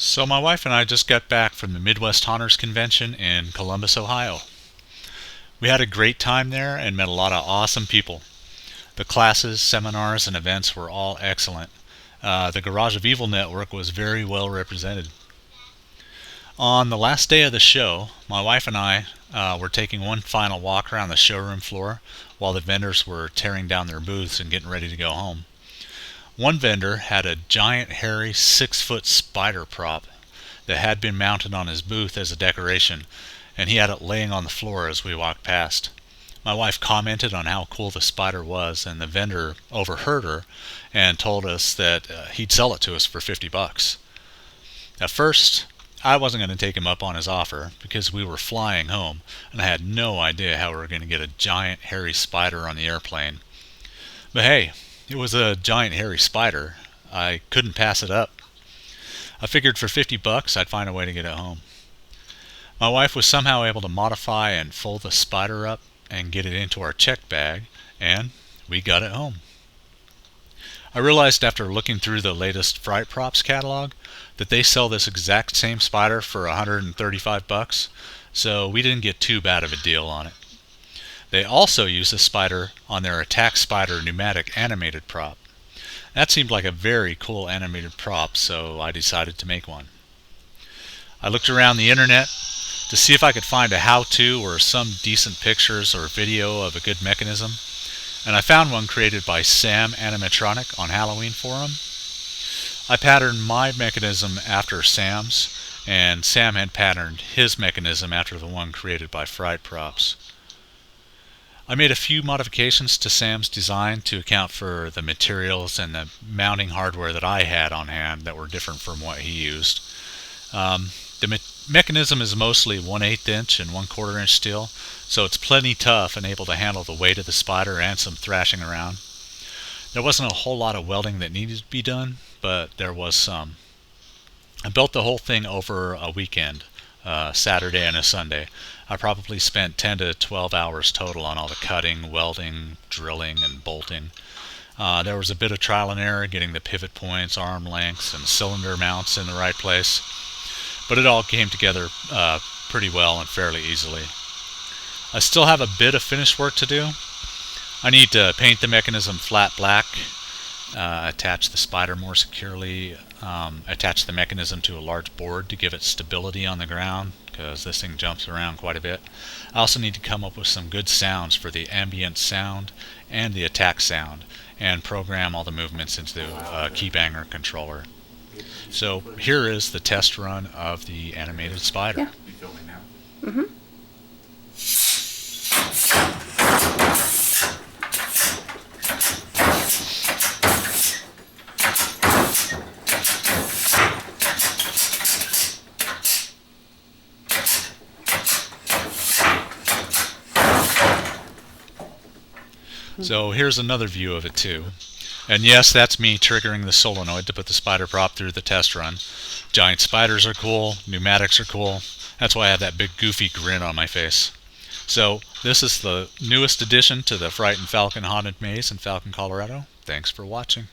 So my wife and I just got back from the Midwest Haunters Convention in Columbus, Ohio. We had a great time there and met a lot of awesome people. The classes, seminars, and events were all excellent. The Garage of Evil network was very well represented. On the last day of the show, my wife and I were taking one final walk around the showroom floor while the vendors were tearing down their booths and getting ready to go home. One vendor had a giant hairy 6-foot spider prop that had been mounted on his booth as a decoration, and he had it laying on the floor as we walked past. My wife commented on how cool the spider was, and the vendor overheard her and told us that he'd sell it to us for $50. At first, I wasn't going to take him up on his offer because we were flying home, and I had no idea how we were going to get a giant hairy spider on the airplane. But hey, it was a giant hairy spider. I couldn't pass it up. I figured for $50 I'd find a way to get it home. My wife was somehow able to modify and fold the spider up and get it into our check bag, and we got it home. I realized after looking through the latest Fright Props catalog that they sell this exact same spider for $135, so we didn't get too bad of a deal on it. They also use this spider on their Attack Spider Pneumatic animated prop. That seemed like a very cool animated prop, so I decided to make one. I looked around the internet to see if I could find a how-to or some decent pictures or video of a good mechanism, and I found one created by Sam Animatronic on Halloween Forum. I patterned my mechanism after Sam's, and Sam had patterned his mechanism after the one created by Fright Props. I made a few modifications to Sam's design to account for the materials and the mounting hardware that I had on hand that were different from what he used. The mechanism is mostly 1/8 inch and 1/4 inch steel, so it's plenty tough and able to handle the weight of the spider and some thrashing around. There wasn't a whole lot of welding that needed to be done, but there was some. I built the whole thing over a weekend, Saturday and a Sunday. I probably spent 10 to 12 hours total on all the cutting, welding, drilling, and bolting. There was a bit of trial and error getting the pivot points, arm lengths, and cylinder mounts in the right place, but it all came together pretty well and fairly easily. I still have a bit of finish work to do. I need to paint the mechanism flat black, attach the spider more securely, attach the mechanism to a large board to give it stability on the ground, because this thing jumps around quite a bit. I also need to come up with some good sounds for the ambient sound and the attack sound, and program all the movements into a key banger controller. So here is the test run of the animated spider. Yeah. You filming now? Mm-hmm. So here's another view of it too. And yes, that's me triggering the solenoid to put the spider prop through the test run. Giant spiders are cool, pneumatics are cool. That's why I have that big goofy grin on my face. So this is the newest addition to the Fright and Falcon Haunted Maze in Falcon, Colorado. Thanks for watching.